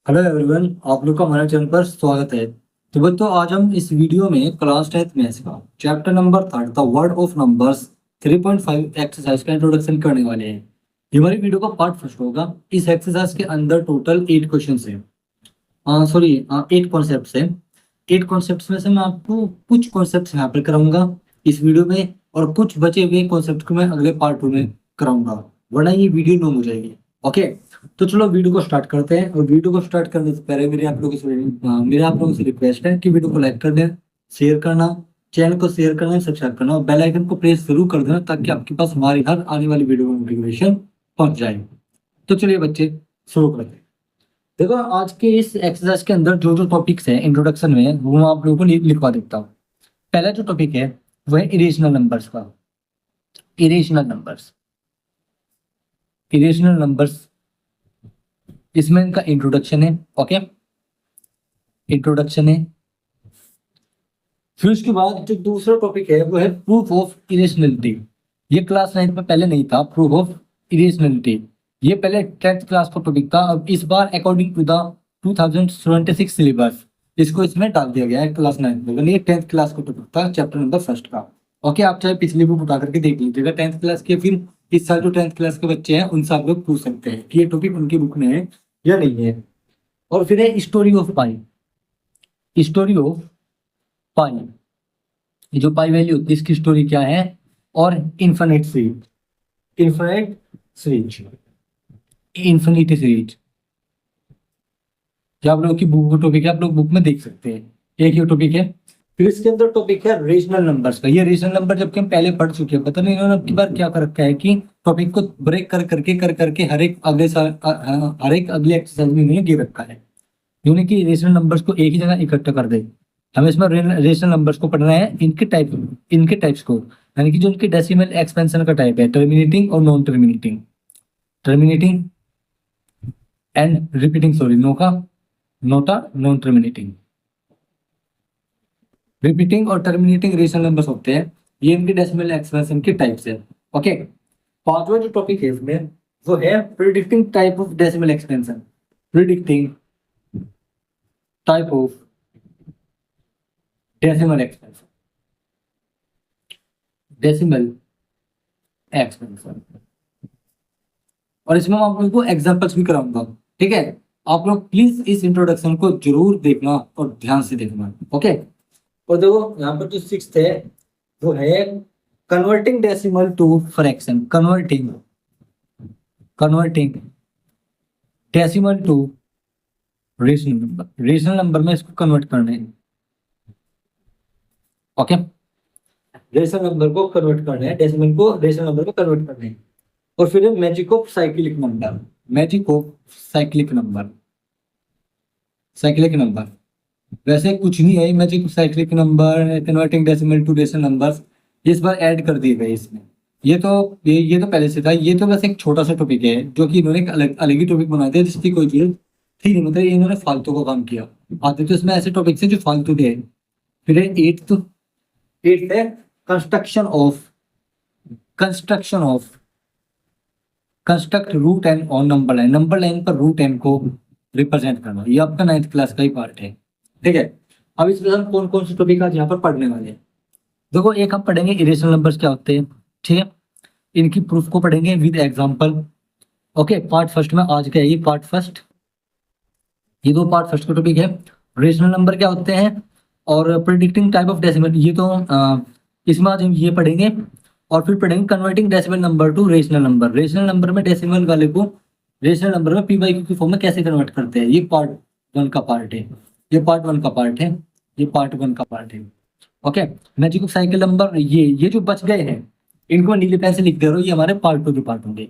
Hello everyone, आप लोग का हमारे चैनल पर स्वागत है। तो बच्चों, आज हम इस वीडियो में क्लास 10th मैथ्स का chapter number 3 the word of numbers 3.5 exercise का इंट्रोडक्शन करने वाले हैं। ये हमारी वीडियो का पार्ट फर्स्ट होगा। इस एक्सरसाइज के अंदर टोटल 8 क्वेश्चन है, सॉरी 8 कॉन्सेप्ट है। 8 कॉन्सेप्ट में से मैं आपको कुछ कॉन्सेप्ट यहाँ पर कराऊंगा इस वीडियो में, और कुछ बचे हुए कॉन्सेप्ट को मैं अगले पार्ट 2 में कराऊंगा, वरना ये वीडियो लॉन्ग हो जाएगी। ओके, तो चलो वीडियो को स्टार्ट करते हैं। और वीडियो को स्टार्ट करने से पहले मेरे आप लोगों से रिक्वेस्ट है कि वीडियो को लाइक कर दें, शेयर करना, चैनल को शेयर करना, सब्सक्राइब करना और बेल आइकन को प्रेस जरूर कर देना, ताकि आपके पास हमारी हर आने वाली वीडियो का नोटिफिकेशन पहुंच जाए। तो चलिए बच्चे, शुरू करते हैं। देखो, आज के इस एक्सरसाइज के अंदर जो जो टॉपिक्स है इंट्रोडक्शन में, वो मैं आप लोगों को लिखवा देता हूँ। पहला जो टॉपिक है वो है इरेशनल नंबर्स का। इरेशनल नंबर्स, इरेशनल नंबर्स, इसमें इनका इंट्रोडक्शन है। ओके, इंट्रोडक्शन है। फिर उसके बाद जो दूसरा टॉपिक है वो है प्रूफ ऑफ इरेशनलिटी। ये क्लास 9 में पहले नहीं था, प्रूफ ऑफ इरेशनलिटी। ये पहले 10th क्लास का टॉपिक था। अब इस बार अकॉर्डिंग टू द 2026 सिलेबस इसको इसमें डाल दिया गया है क्लास 9 में। ये 10th क्लास का टॉपिक था, चैप्टर नंबर फर्स्ट का। ओके, आप चाहे पिछली बुक उठा करके देख लीजिएगा 10th क्लास के। फिर इस साल जो 10th क्लास के बच्चे हैं उनसे आप लोग पूछ सकते हैं कि ये टॉपिक उनकी बुक में है या नहीं है। और फिर है story of pi. Story of pi, ये जो पाई वैल्यू होती है इसकी स्टोरी क्या है। और infinite series, infinite series, infinity series, जो आप लोगों की बुक टॉपिक है, आप लोग बुक में देख सकते हैं। एक ही टॉपिक है। फिर इसके अंदर टॉपिक है रेशनल नंबर्स का। ये रेशनल नंबर जबकि हम पहले पढ़ चुके हैं, पता नहीं इन्होंने अब की बार क्या कर रखा है कि टॉपिक को ब्रेक कर करके हर एक अगले साल हर एक अगले एक्सरसाइज में इन्होंने गिर रखा है। यूनिक की रेशनल नंबर्स को एक ही जगह इकट्ठा कर दे। हमें इसमें रेशनल नंबर्स को पढ़ना है, इनके टाइप्स को, यानी कि जो उनके डेसिमल एक्सपेंशन का टाइप है, टर्मिनेटिंग और non terminating, terminating and repeating, sorry NOTA non terminating. Repeating और टर्मिनेटिंग रेशनल नंबर्स होते हैं, ये इनके डेसिमल एक्सपेंशन के टाइप्स है। ओके, पांचवा जो टॉपिक है इसमें वो है predicting type of decimal expansion. Predicting type of decimal expansion, decimal expansion. और इसमें मैं आप लोगों को एग्जांपल्स भी कराऊंगा। ठीक है, आप लोग प्लीज इस इंट्रोडक्शन को जरूर देखना और ध्यान से देखना। ओके, और देखो यहाँ पर जो 6th है वो है converting decimal to fraction. Converting decimal to rational number. Rational number में इसको कन्वर्ट करना है। ओके, रेशनल नंबर को कन्वर्ट करना है, डेसिमल को रेशनल नंबर को कन्वर्ट करना है। और फिर magic of cyclic number. Magic of cyclic number, cyclic number वैसे कुछ नहीं है। Magic of cyclic number, converting decimal to rational numbers इस बार ऐड कर दिए गए इसमें। ये तो पहले से था। ये तो बस एक छोटा सा टॉपिक है जो कि इन्होंने एक अलग ही टॉपिक बना दिया, जिसकी कोई चीज थी नहीं। मतलब इन्होंने फालतू का काम किया। आते तो इसमें ऐसे टॉपिक्स हैं जो फालतू के हैं। फिर एट्थ है construct root N on number line. Number line पर रूट एन को रिप्रेजेंट करना, ये आपका 9th क्लास का ही पार्ट है। ठीक है, अब इसमें हम कौन कौन से टॉपिक आज यहाँ पर पढ़ने वाले हैं। देखो, एक हम पढ़ेंगे इरेशनल नंबर्स क्या होते हैं। ठीक है, इनकी प्रूफ को पढ़ेंगे with example. Okay, part first में आज का है ये पार्ट फर्स्ट। ये दो पार्ट फर्स्ट का टॉपिक है। रेशनल नंबर क्या होते हैं और प्रिडिक्टिंग टाइप ऑफ डेसिमल, ये तो इसमें आज हम ये पढ़ेंगे। और फिर पढ़ेंगे converting decimal number two rational number. Rational number में डेसिमल वाले को रेशनल नंबर में p/q की फॉर्म में कैसे कन्वर्ट करते हैं, ये पार्ट 1 का पार्ट है। ये पार्ट 1 का पार्ट है। ये पार्ट 1 का पार्ट है। Okay, magic of cycle number, ये जो बच गए हैं इनको नीले पेन से लिख दे रहा हूँ। ये हमारे पार्ट 2 के पार्ट होंगे।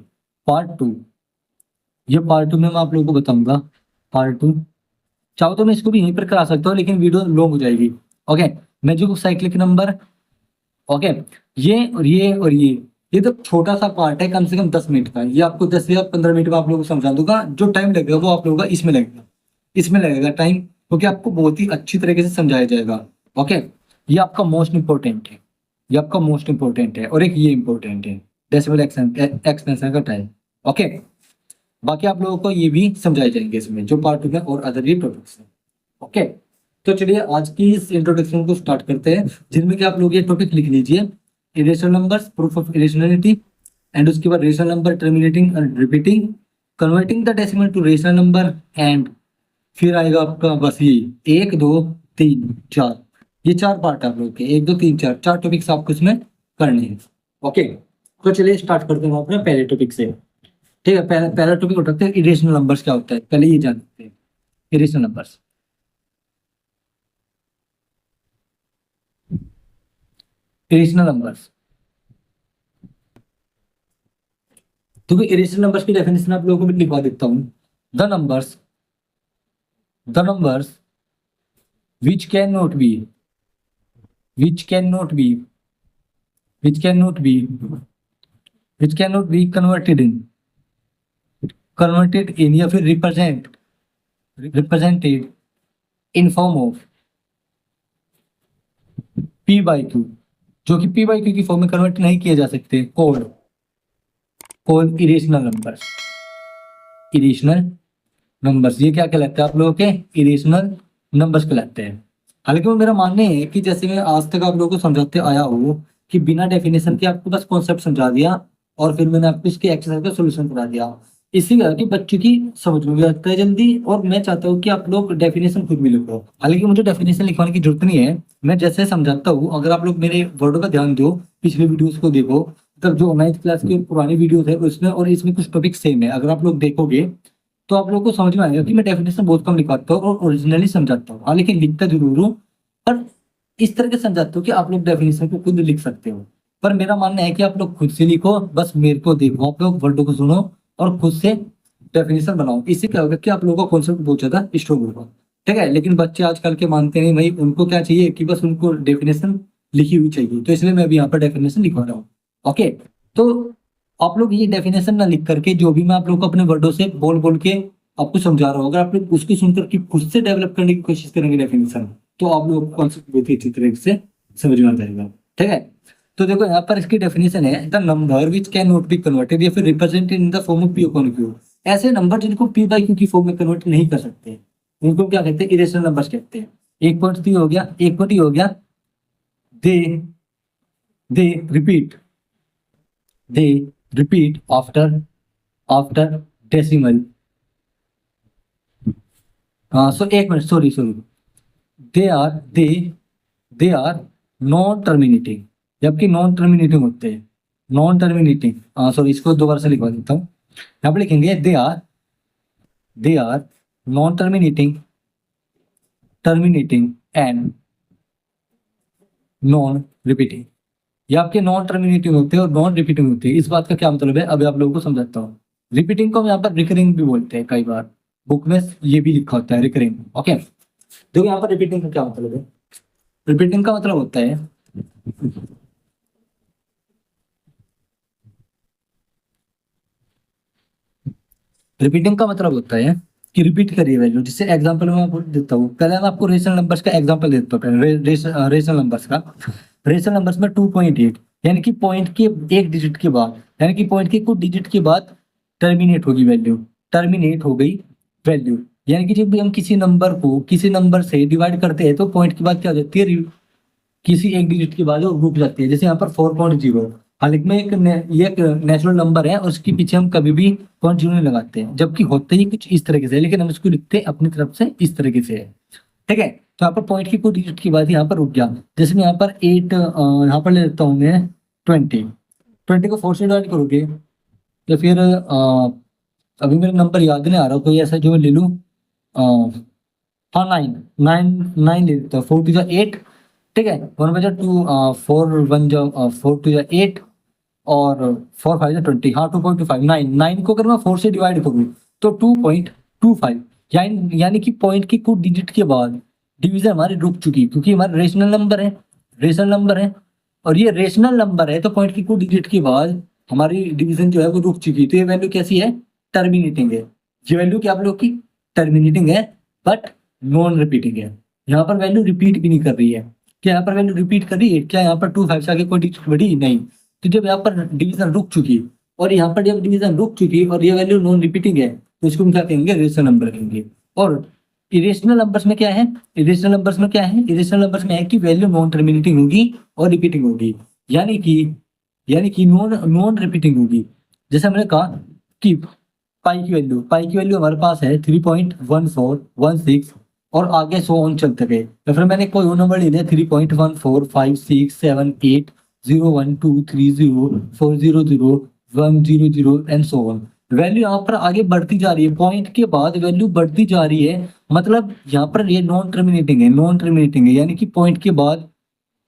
पार्ट 2, ये पार्ट 2 में मैं आप लोगों को बताऊंगा। पार्ट 2 चाहो तो मैं इसको भी यहीं पर करा सकता हूँ, लेकिन वीडियो लॉन्ग हो जाएगी। Okay, magic of cyclic number. Okay, ये तो छोटा सा पार्ट है, कम से कम 10 मिनट का। ये आपको 10 या 15 मिनट में आप लोगों को समझा दूंगा। जो टाइम लगेगा वो आप लोगों का इसमें लगेगा टाइम, क्योंकि आपको बहुत ही अच्छी तरीके से समझाया जाएगा। ओके, ये आपका मोस्ट इंपॉर्टेंट है। ये आपका मोस्ट इंपॉर्टेंट है। और एक ये इंपॉर्टेंट है, डेसिमल एक्सपेंशन का टाइम। ओके, बाकी आप लोगों को ये भी समझाए जाएंगे इसमें जो पार्ट 2 में और अदर ये टॉपिक्स हैं। ओके, तो चलिए आज की इस इंट्रोडक्शन को स्टार्ट करते हैं, जिनमें कि आप लोग ये टॉपिक लिख लीजिए, irrational numbers, proof of irrationality, and उसके बाद rational number, terminating and repeating, converting the decimal to rational number, and फिर आएगा आपका बस ये 1 2 3 4, ये 4 पार्ट आप लोग के, 1 2 3 4 4 टॉपिक्स आपको इसमें करने हैं। ओके, तो चलिए स्टार्ट करते हैं अपने पहले टॉपिक से। ठीक है, पहला पहला टॉपिक उठाते हैं, इरेशनल नंबर्स क्या होता है, पहले ये जानते हैं इरेशनल नंबर्स। इरेशनल नंबर्स, तो इरेशनल नंबर्स की डेफिनेशन आप लोगों को भी लिखवा देता हूँ। The numbers which cannot be which cannot be which cannot be which cannot be converted in या फिर represented in form of p by q, जो कि p by q की फॉर्म में कन्वर्ट नहीं किए जा सकते, कॉल्ड इरेशनल नंबर्स। ये क्या कहलाते हैं आप लोगों के, इरेशनल नंबर्स कहलाते हैं। हालांकि वो मेरा मानना है कि जैसे मैं आज तक आप लोगों को समझाते आया हूँ कि बिना डेफिनेशन के आपको बस कॉन्सेप्ट समझा दिया और फिर मैंने आपको इसके एक्सरसाइज का सोल्यूशन करा दिया, इसी वजह की बच्चों की समझ में भी आता है जल्दी, और मैं चाहता हूँ कि आप लोग डेफिनेशन खुद भी लिखो। हालांकि मुझे डेफिनेशन लिखवाने की जरूरत नहीं है, मैं जैसे समझाता हूँ, अगर आप लोग मेरे वर्डों का ध्यान दो, पिछले वीडियोस को देखो, मतलब जो 9th क्लास की पुरानी वीडियोस है उसमें और इसमें कुछ टॉपिक सेम है, अगर आप लोग देखोगे तो आप लोगों को समझ में आएगा कि मैं डेफिनेशन बहुत कम लिखवाता हूँ और ओरिजिनली समझाता हूँ। हाँ, लेकिन लिखता जरूर हूँ, पर इस तरह के समझाता हूँ कि आप लोग डेफिनेशन को खुद लिख सकते हो। पर मेरा मानना है कि आप लोग खुद से लिखो, बस मेरे को देखो, आप लोग वर्डों को सुनो और खुद से डेफिनेशन बनाओ। इससे क्या होगा कि आप लोगों का कॉन्सेप्ट बहुत ज्यादा स्ट्रॉन्ग होगा। ठीक है, लेकिन बच्चे आजकल के मानते नहीं भाई, उनको क्या चाहिए कि बस उनको डेफिनेशन लिखी हुई चाहिए, तो इसलिए मैं अभी यहाँ पर डेफिनेशन लिखवा रहा हूँ। ओके, तो आप लोग ये डेफिनेशन ना लिख करके, जो भी मैं आप लोग को अपने वर्डों से बोल बोल के आपको समझा रहा हूँ, अगर आप लोग उसकी सुनकर के खुद से डेवलप करने की कोशिश करेंगे डेफिनेशन, तो आप लोग कॉन्सेप्ट बहुत ही अच्छी तरह से समझ में आ जाएगा। ठीक है, तो देखो यहाँ पर इसकी डेफिनेशन है, the number which can not be converted या फिर represented in the form of P upon Q. ऐसे नंबर जिनको पी बाई क्यू की फॉर्म में कन्वर्ट नहीं कर सकते, उनको क्या कहते हैं, इरेशनल नंबर्स कहते हैं। 1.3 हो गया, 1.3 हो गया, they they repeat they repeat after decimal. So एक मिनट, sorry, they are non terminating, जबकि नॉन टर्मिनेटिंग होते हैं, नॉन टर्मिनेटिंग, सॉरी, इसको दोबारा से लिखवा देता हूँ। यहाँ पर लिखेंगे they are non terminating and non repeating. ये आपके नॉन टर्मिनेटिंग होते हैं और नॉन रिपीटिंग होते हैं। इस बात का क्या मतलब है, अभी आप लोगों को समझाता हूँ। रिपीटिंग को हम यहाँ पर रिकरिंग भी बोलते हैं, कई बार बुक में ये भी लिखा होता है रिकरिंग। ओके, देखो यहाँ पर रिपीटिंग का क्या मतलब है। रिपीटिंग का मतलब होता है कि रिपीट करिए वैल्यू। जिससे एग्जांपल मैं आपको देता हूँ, पहले मैं आपको रेशनल नंबर्स का एग्जांपल देता हूँ। पहले रेशनल नंबर्स में 2.8, यानी कि पॉइंट के एक डिजिट के बाद, यानी कि पॉइंट के कुछ डिजिट के बाद टर्मिनेट हो गई वैल्यू। यानी कि जब भी हम किसी नंबर से डिवाइड करते हैं तो पॉइंट के बाद क्या हो जाती है, किसी एक डिजिट के बाद वो रुक जाती है। जैसे यहाँ पर 4.0, हालांकि में ये एक नेचुरल नंबर है और उसके पीछे हम कभी भी 0.0 नहीं लगाते हैं, जबकि होते ही कुछ इस तरीके से, लेकिन हम इसको लिखते हैं अपनी तरफ से इस तरीके से। ठीक है, तो यहाँ पर पॉइंट की कुछ डिजिट के बाद यहाँ पर रुक गया। जैसे मैं यहाँ पर 8 यहाँ पर ले लेता हूँ मैं 20 को 4 से डिवाइड करोगे या फिर अभी मेरा नंबर याद नहीं आ रहा, कोई ऐसा जो मैं ले लूँ, हाँ 9 ले लेता हूँ। 4 टू 8, ठीक है, 1 बजा 2, 4 1 जा 4 टू 8 और 4 5 जा 20, हाँ 2.25। 9 को अगर मैं 4 से डिवाइड करूँ तो 2.25, यानी कि पॉइंट की कुछ डिजिट के बाद डिवीजन हमारी रुक चुकी, क्योंकि हमारा रेशनल नंबर है और ये रेशनल नंबर है, तो पॉइंट की कुछ डिजिट के बाद हमारी डिवीजन जो है वो रुक चुकी। तो ये वैल्यू कैसी है, टर्मिनेटिंग है। ये वैल्यू क्या आप लोग की टर्मिनेटिंग है, बट नॉन रिपीटिंग है। यहाँ पर वैल्यू रिपीट भी नहीं कर रही है। क्या यहाँ पर वैल्यू रिपीट कर रही है, क्या यहाँ पर 25 से आगे कोई डिजिट बढ़ी, नहीं। तो जब यहाँ पर डिवीजन रुक चुकी और यहाँ पर जब डिवीजन रुक चुकी है और ये वैल्यू नॉन रिपीटिंग है तो इसको हम क्या कहेंगे, रेशनल नंबर कहेंगे। और इरेशनल नंबर्स में क्या है, इरेशनल नंबर्स में क्या है, इरेशनल नंबर्स में है कि वैल्यू नॉन टर्मिनेटिंग होगी और रिपीटिंग होगी, यानी कि नॉन नॉन रिपीटिंग होगी। जैसे हमने कहा कि पाई की वैल्यू हमारे पास है 3.1416 और आगे 100 ऑन चलते गए, तो फिर मैंने कोई नंबर ले लिया 3.145678 01230400400 एंड सो ऑन। वैल्यू यहाँ पर आगे बढ़ती जा रही है, पॉइंट के बाद वैल्यू बढ़ती जा रही है, मतलब यहाँ पर ये नॉन टर्मिनेटिंग है, यानी कि पॉइंट के बाद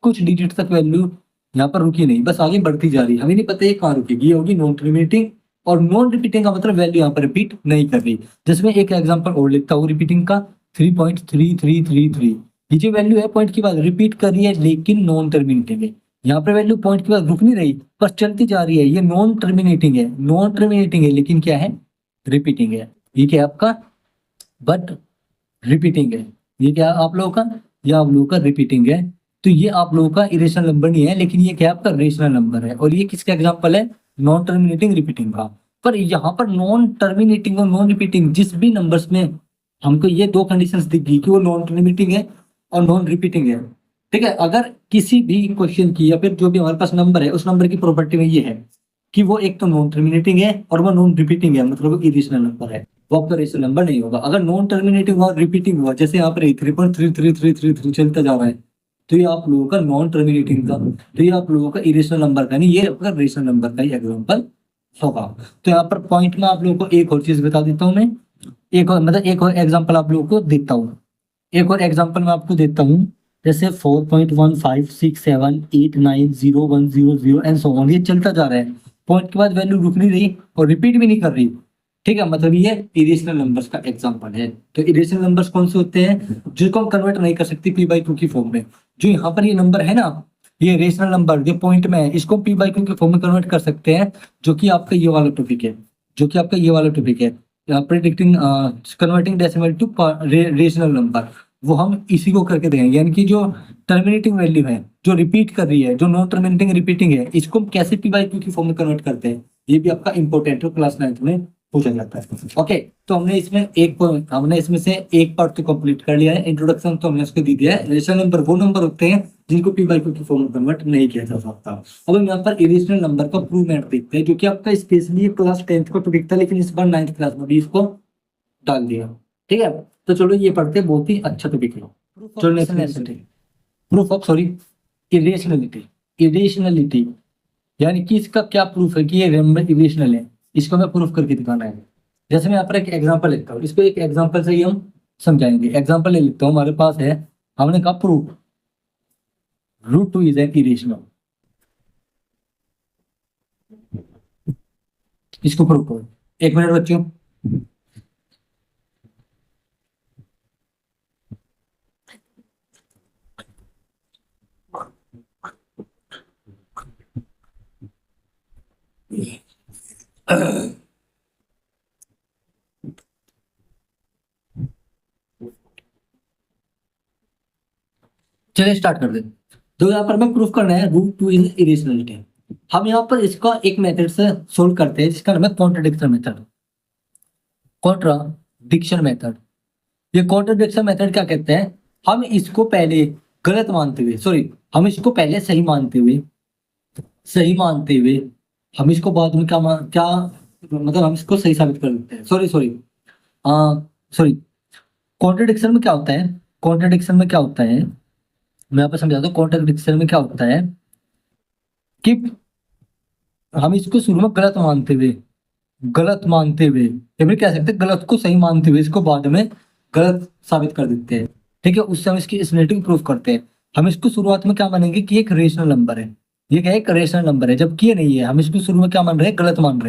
कुछ डिजिट तक वैल्यू यहाँ पर रुकी नहीं, बस आगे बढ़ती जा रही है, हमें नहीं पता ये कहाँ रुकेगी, ये होगी नॉन टर्मिनेटिंग। और नॉन रिपीटिंग का मतलब वैल्यू यहाँ पर रिपीट नहीं कर रही। जिसमें एक एग्जांपल और लिखता हूँ रिपीटिंग का, 3.3333, ये जो वैल्यू है पॉइंट के बाद रिपीट कर रही है लेकिन नॉन टर्मिनेटिंग है। यहाँ पर वैल्यू पॉइंट के बाद रुक नहीं रही, पर चलती जा रही है, ये नॉन टर्मिनेटिंग है लेकिन क्या है, रिपीटिंग है। ये क्या है आपका, बट रिपीटिंग है। ये क्या आप लोगों का, ये आप लोगों का रिपीटिंग है। तो ये आप लोगों का इरेशनल नंबर नहीं है, लेकिन ये क्या है, आपका रेशनल नंबर है। और ये किसका एग्जांपल है, नॉन टर्मिनेटिंग रिपीटिंग का। पर यहाँ पर नॉन टर्मिनेटिंग और नॉन रिपीटिंग जिस भी नंबर्स में हमको ये दो कंडीशंस दिख गई कि वो नॉन टर्मिनेटिंग है और नॉन रिपीटिंग है, ठीक है। अगर किसी भी क्वेश्चन की या फिर जो भी हमारे पास नंबर है उस नंबर की प्रॉपर्टी में ये है कि वो एक तो नॉन टर्मिनेटिंग है और वो नॉन रिपीटिंग है, मतलब वो इरेशनल नंबर है, वो आपका रेशनल नंबर नहीं होगा। अगर नॉन टर्मिनेटिंग और रिपीटिंग हुआ, जैसे यहाँ पर 3.33333 चलता जा रहा है, तो ये आप लोगों का नॉन टर्मिनेटिंग का, तो ये आप लोगों का इरेशनल नंबर का नहीं, ये आपका रेशनल नंबर का ही एग्जांपल होगा। तो यहाँ पर पॉइंट में आप लोगों को एक और चीज बता देता हूँ मैं, एक और एग्जांपल आप लोगों को देता हूँ, एक और एग्जांपल मैं आपको देता हूँ। जैसे 4.1567890100 एंड सो ऑन, ये चलता जा रहा है, पॉइंट के बाद वैल्यू रुक नहीं रही और रिपीट भी नहीं कर रही, ठीक है, मतलब ये इरेशनल नंबर्स का एग्जांपल है। तो इरेशनल नंबर्स कौन से होते हैं, जिसको हम कन्वर्ट नहीं कर सकते p/q की फॉर्म में। जो यहाँ पर ये नंबर है ना, ये रेशनल नंबर जो पॉइंट में है, इसको p/q के फॉर्म में कन्वर्ट कर सकते हैं, जो कि आपका ये वाला टॉपिक है, predicting converting decimal to rational number, वो हम इसी को करके देंगे। यानी कि जो टर्मिनेटिंग वैल्यू है, जो रिपीट कर रही है, जो नॉन टर्मिनेटिंग रिपीटिंग है, इसको हम कैसे p/q की फॉर्म में कन्वर्ट करते हैं, ये भी आपका इंपॉर्टेंट है, क्लास 9th में पूछा जाता है। ओके, तो हमने इसमें से एक पार्ट तो कंप्लीट कर लिया है, इंट्रोडक्शन तो हमने उसको दे दिया है। रेशनल नंबर वो नंबर होते हैं जिनको p/q की फॉर्म में कन्वर्ट नहीं किया जा सकता। अब हम यहाँ पर इरेशनल नंबर का प्रूवमेंट देखते हैं, जो कि आपका स्पेशली क्लास 10th का टॉपिक था, लेकिन इस बार 9th क्लास में भी इसको डाल दिया, ठीक है। तो चलो ये पढ़ते हैं, बहुत ही अच्छा टॉपिक है। प्रूफ ऑफ इरेशनलिटी, यानी कि इसका क्या प्रूफ है कि ये नंबर इरेशनल है, इसको मैं प्रूफ करके दिखाना है। जैसे मैं यहाँ पर एक एग्जांपल लिखता हूँ, इसको एक एग्जांपल से ही हम समझाएंगे। एग्जांपल ले लिखता हूँ, हमारे पास है, हमने कहा प्रूफ √2 इज एन इरेशनल, इसको प्रूफ करो। एक मिनट बच्चों, चलिए स्टार्ट कर दे। तो यहाँ पर मैं प्रूफ करना है √2 इज इरेशनलिटी। हम यहाँ पर इसका एक मेथड से सोल्व करते हैं, जिसका नाम है कॉन्ट्राडिक्शन मेथड। ये कॉन्ट्राडिक्शन मेथड क्या कहते हैं, हम इसको पहले गलत मानते हुए, हम इसको पहले सही मानते हुए हम इसको बाद में क्या मतलब हम इसको सही साबित कर देते हैं। कॉन्ट्राडिक्शन में क्या होता है, मैं आपको समझाता हूँ। कॉन्ट्राडिक्शन में क्या होता है कि हम इसको शुरू में गलत मानते हुए या फिर कह सकते हैं गलत को सही मानते हुए इसको बाद में गलत साबित कर देते हैं, ठीक है। उससे हम इसकी इरेशनलिटी प्रूफ करते हैं। हम इसको शुरुआत में क्या मानेंगे कि एक रेशनल नंबर है, ये क्या है, एक रेशनल नंबर है, जबकि ये नहीं है। हम इसको शुरू में क्या मान रहे हैं, गलत मान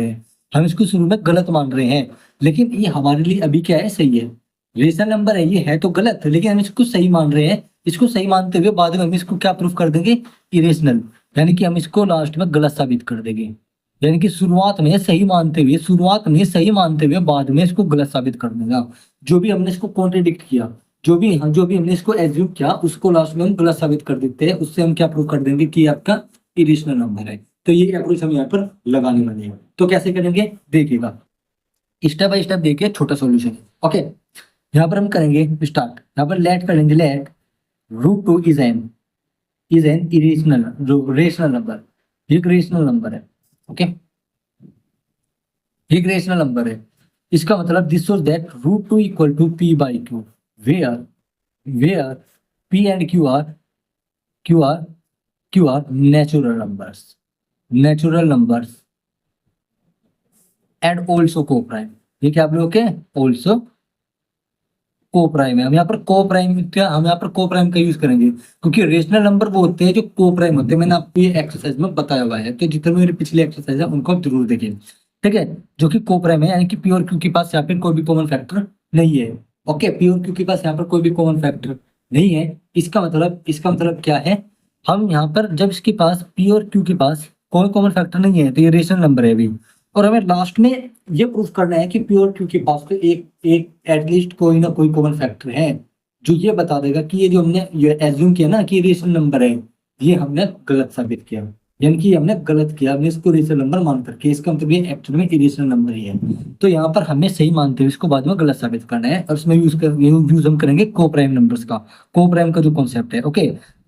रहे हैं, लेकिन ये हमारे लिए अभी क्या है, सही है, रेशनल नंबर है, ये है तो गलत, लेकिन हम इसको सही मान रहे हैं। इसको सही मानते हुए बाद में हम इसको क्या प्रूफ कर देंगे, इरेशनल, यानी कि हम इसको लास्ट में गलत साबित कर देंगे। यानी कि शुरुआत में सही मानते हुए बाद में इसको गलत साबित कर देगा। जो भी हमने इसको कॉन्ट्रडिक्ट किया, जो भी हमने इसको एज्यूम किया, उसको लास्ट में हम गलत साबित कर देते हैं। उससे हम क्या प्रूव कर देंगे कि आपका इरेशनल नंबर है। तो ये अप्रोच हम यहाँ पर लगाने वाले हैं। तो कैसे करेंगे देखिएगा, स्टेप बाय स्टेप देखिए, छोटा सॉल्यूशन। ओके, यहाँ पर हम करेंगे स्टार्ट, यहाँ पर लेट करेंगे, let root two is an irrational, जो रेशनल नंबर, ये एक रेशनल नंबर है। ओके, ये एक रेशनल नंबर है। इसका मतलब this was that root two equal to P by Q, where where P and Q are Q are natural numbers and also coprime. ये क्या आप लोग के ऑल्सो को प्राइम है। हम यहाँ पर को प्राइम, क्या हम यहाँ पर को प्राइम का यूज करेंगे, क्योंकि रेशनल नंबर वो होते हैं जो को प्राइम होते हैं। मैंने आपको ये एक्सरसाइज में बताया हुआ है, तो जितने मेरे पिछले एक्सरसाइज है उनको आप जरूर देखिए। ठीक है, जो कि को प्राइम है, यानी कि प्योर क्यू के पास यहाँ पर कोई भी कॉमन फैक्टर नहीं है। ओके, प्योर क्यू के पास यहाँ पर कोई भी कॉमन फैक्टर नहीं है। इसका मतलब क्या है, हम यहाँ पर जब इसके पास प्योर क्यू के पास कोई कॉमन फैक्टर नहीं है तो ये रेशनल नंबर है अभी। और हमें लास्ट में ये प्रूफ करना है कि प्योर क्यू के पास तो एक एक एटलीस्ट कोई ना कोई कॉमन फैक्टर है, जो ये बता देगा कि ये जो हमने ये एज्यूम किया ना कि रेशनल नंबर है, ये हमने गलत साबित किया। यानी कि हमने गलत किया, हमने इसको रेशनल नंबर मान करके, इसका मतलब ये एक्चुअल में इरेशनल नंबर ही है। तो यहाँ पर हमें सही मानते हुए इसको बाद में गलत साबित करना है, और उसमें यूज हम करेंगे को प्राइम नंबर्स का। को प्राइम का जो कॉन्सेप्ट है, okay,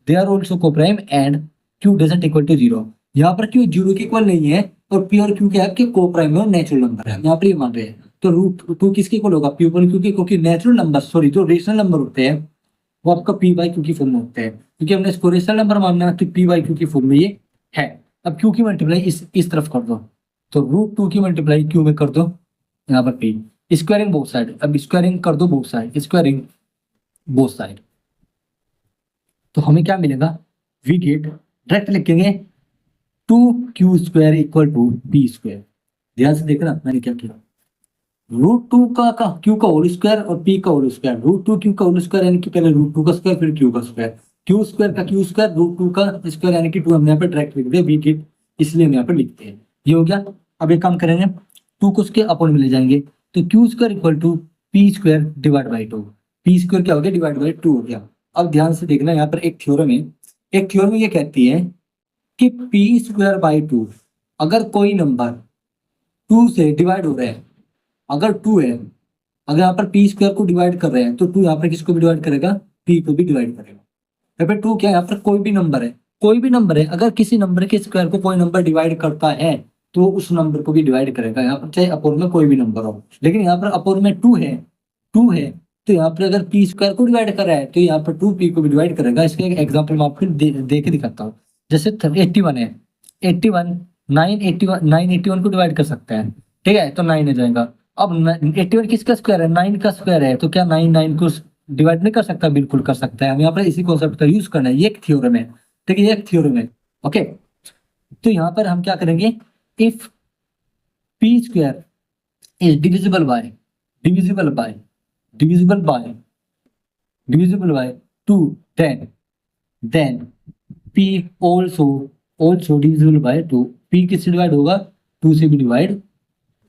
they are also coprime and Q doesn't equal to zero. यहाँ पर क्यू जीरो के इक्वल नहीं है, और प्योर क्यू क्या है कि को प्राइम और नेचुरल नंबर है, यहाँ पर ये मान रहे हैं। तो रूट टू किसके इक्वल होगा, प्योर क्यू के, क्योंकि नेचुरल नंबर, सॉरी, जो रेशनल नंबर होते हैं वो आपका पी बाई क्यू की फॉर्म में होते हैं, क्योंकि हमने इसको रेशनल नंबर मानना है, तो पी बाई क्यू की फॉर्म में ये है। अब क्यू की मल्टीप्लाई इस तरफ कर दो, तो रूट टू की मल्टीप्लाई क्यू में कर दो, यहाँ पर पी, स्क्वायरिंग बोथ साइड। अब स्क्वायरिंग कर दो both side, squaring both side, तो हमें क्या मिलेगा, वी गेट, डायरेक्ट लिखेंगे two Q square equal to P square. ध्यान से देखना मैंने क्या किया, रूट टू का क्यू का होल स्क्वायर और पी का whole square, root two Q का होल स्क्वायर यानी कि पहले रूट टू का स्क्वायर फिर क्यू का स्क्वायर, क्यू स्क्वायर का क्यू स्क्वायर, रूट टू का स्क्वायर यानी कि टू, हमने यहाँ पर डायरेक्ट लिख दिया, वी गेट, इसलिए हम यहाँ पर लिखते हैं। ये हो गया। अब एक काम करेंगे, टू को उसके अपॉन में ले जाएंगे, तो Q square equal to P square divide by two, P square क्या हो गया, डिवाइड बाई टू हो गया। अब ध्यान से देखना, यहाँ पर एक थ्योरम है, एक थ्योरम ये कहती है कि पी स्क्वायर बाई टू, अगर कोई नंबर टू से डिवाइड हो रहा है, अगर टू है, अगर यहाँ पर पी स्क्वायर को डिवाइड कर रहे हैं, तो टू यहाँ पर किसको भी डिवाइड करेगा, पी को भी डिवाइड करेगा। यहाँ पर टू क्या है, यहाँ पर कोई भी नंबर है, कोई भी नंबर है, अगर किसी नंबर के स्क्वायर को कोई नंबर डिवाइड करता है तो उस नंबर को भी डिवाइड करेगा, यहाँ पर चाहे अपोर में कोई भी नंबर हो। लेकिन यहाँ पर अपोर में टू है, तो यहाँ पर अगर पी स्क्वायर को डिवाइड कर रहा है तो यहाँ पर टू पी को भी डिवाइड करेगा। इसका एक एग्जाम्पल मैं आपको दे के दिखाता हूँ। जैसे 81 है, 81 981 को डिवाइड कर सकता है, ठीक है, तो 9 आ जाएगा। अब 81 किसका स्क्वायर है, 9 का स्क्वायर है, तो क्या 9 को डिवाइड नहीं कर सकता, बिल्कुल कर सकता है। हम यहाँ पर इसी कॉन्सेप्ट का यूज करना है, ये एक थ्योरम है, ठीक है, ये एक थ्योरम है। ओके, तो यहाँ पर हम क्या करेंगे, if P square is divisible by divisible by divisible by divisible by two, then P also divisible by two, P किससे डिवाइड होगा, टू से भी डिवाइड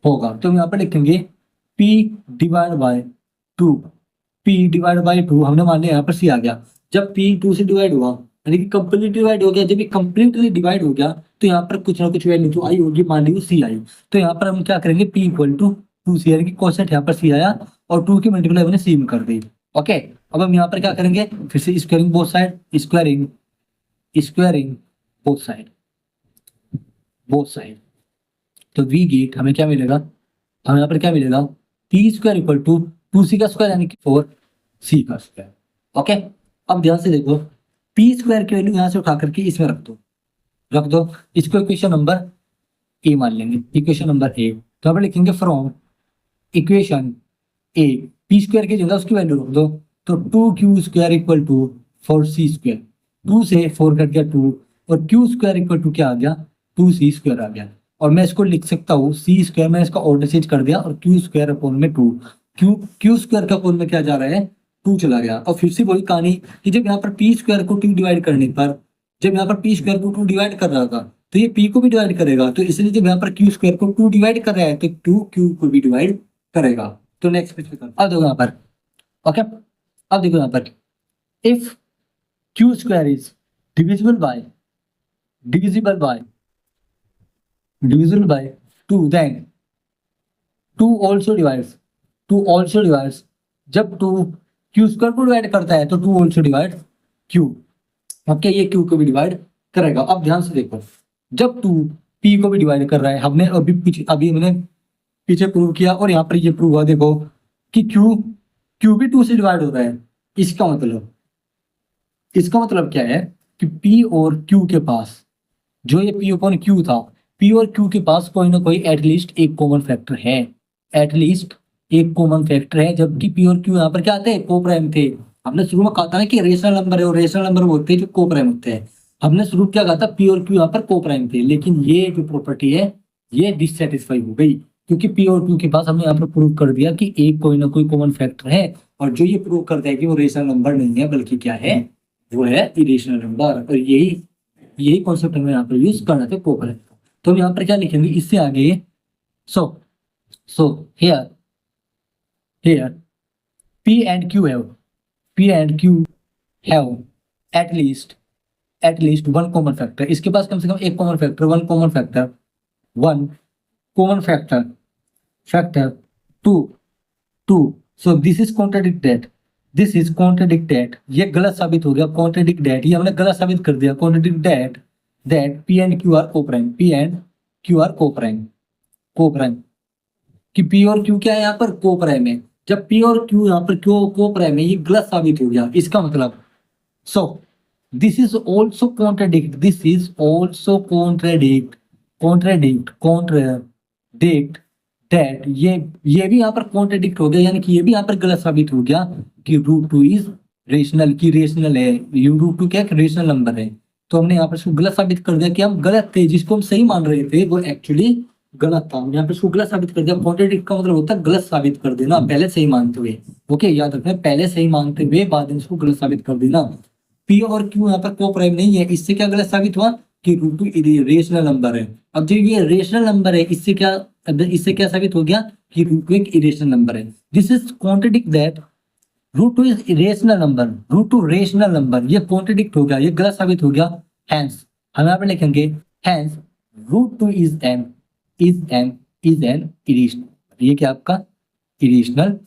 होगा। तो हम यहाँ पर लिखेंगे P divide by two, P divide by two, हमने मान लिया यहाँ पर C आ गया। जब P 2 से डिवाइड हुआ यानी कि कंप्लीट डिवाइड हो गया, जब ये कंप्लीटली डिवाइड हो गया तो यहाँ पर कुछ ना कुछ वैल्यू तो आई होगी, मान लीजिए C आई, तो यहाँ पर हम क्या करेंगे, P इक्वल टू 2C, यानी कि क्वेश्चन यहाँ पर C आया और 2 की मल्टीप्लाई हमने C में कर दी। ओके, अब हम यहाँ पर क्या करेंगे, फिर से squaring both side, squaring both side, तो वी गेट, हमें क्या मिलेगा, हमें यहाँ पर क्या मिलेगा, P square equal to 2C का स्क्वायर यानी कि 4C का स्क्वायर। ओके, अब ध्यान से देखो, पी स्क्वायर की वैल्यू यहाँ से उठा करके इसमें रख दो, इसको इक्वेशन नंबर ए मान लेंगे, इक्वेशन नंबर ए। तो यहाँ पर लिखेंगे from equation A, P square की जगह उसकी वैल्यू रख दो, तो 2Q square equal to 4C square, 2 से 4 कट गया 2, और Q स्क्वायर इक्वल टू क्या आ गया, 2C स्क्वायर आ गया। और मैं इसको लिख सकता हूँ सी स्क्वायर, मैंने इसका ऑर्डर चेंज कर दिया, और क्यू स्क्वायर अपॉन में 2, क्यू स्क्वायर का अपॉन में क्या जा रहा है, 2 चला गया। और फिर से वही कहानी कि जब यहाँ पर पी स्क्वायर को 2 डिवाइड करने पर, जब यहाँ पर पी स्क्वायर को 2 डिवाइड कर रहा था तो ये पी को भी डिवाइड करेगा, तो इसलिए जब यहाँ पर क्यू स्क्वायर को 2 डिवाइड कर रहा है तो 2 क्यू को भी डिवाइड करेगा। तो नेक्स्ट पेज पे कर, अब देखो यहाँ पर, ओके, अब देखो यहाँ पर, if Q square is divisible bye divisible by 2, then 2 also divides, जब 2 q स्क्वायर को डिवाइड करता है तो 2 also डिवाइड q। ओके, ये q को भी डिवाइड करेगा। अब ध्यान से देखो, जब 2 p को भी डिवाइड कर रहा है, हमने अभी मैंने पीछे प्रूव किया और यहाँ पर ये प्रूव हुआ, देखो कि q भी 2 से डिवाइड होता है। इसका मतलब क्या है कि p और q के पास, जो ये p अपॉन q था, p और q के पास कोई ना कोई एटलीस्ट एक कॉमन फैक्टर है, जबकि p और q यहाँ पर क्या थे, को प्राइम थे। हमने शुरू में कहा था ना कि रेशनल नंबर है, और रेशनल नंबर वो होते हैं जो को प्राइम होते हैं। हमने शुरू क्या कहा था, p और q यहाँ पर को प्राइम थे, लेकिन ये जो प्रॉपर्टी है ये डिससेटिस्फाई हो गई, क्योंकि p और q के पास हमने यहाँ पर प्रूव कर दिया कि एक कोई ना कोई कॉमन फैक्टर है, और जो ये प्रूव करता है कि वो रेशनल नंबर नहीं है बल्कि क्या है, वो है इरेशनल नंबर। और यही कॉन्सेप्ट हमें यहाँ पर यूज करना था को प्राइम। तो हम यहाँ पर क्या लिखेंगे इससे आगे, so here p and q have at least one common factor। इसके पास कम से कम एक common factor, one common factor two. So this is contradicted, ये गलत साबित हो गया। कॉन्ट्राडिक्टेड, ये हमने गलत साबित कर दिया। Contradicted that p and q are co-prime, कि p और q क्या है यहाँ पर, को प्राइम है। जब p और q यहाँ पर को प्राइम है, ये गलत साबित हो गया। इसका मतलब सो this is also contradict that, ये भी यहाँ पर कॉन्ट्राडिक्ट हो गया, यानी कि ये भी यहाँ पर गलत साबित हो गया कि √2 इज रेशनल, की रेशनल है। √2 क्या रेशनल नंबर है। तो हमने यहाँ पर इसको गलत साबित कर दिया कि हम गलत थे, जिसको हम सही मान रहे थे वो एक्चुअली गलत था। यहाँ पे इसको गलत साबित कर दिया। कॉन्ट्राडिक्ट का मतलब होता है गलत साबित कर देना, पहले सही मानते हुए। ओके, याद रखना, पहले सही मानते हुए बाद में इसको गलत साबित कर देना। p और q यहाँ पर को प्राइम नहीं है, इससे क्या गलत साबित हुआ कि √2 रेशनल नंबर है। अब जो ये रेशनल नंबर है, इससे क्या साबित हो गया कि √2 एक इरेशनल नंबर है। This is contradict that √2 is irrational number, √2 rational number. ये कॉन्ट्राडिक्ट हो गया, ये गलत साबित हो गया। हैंस हम यहाँ पर लिखेंगे हैंस √2 इज एन इरेशनल, ये क्या आपका इरेशनल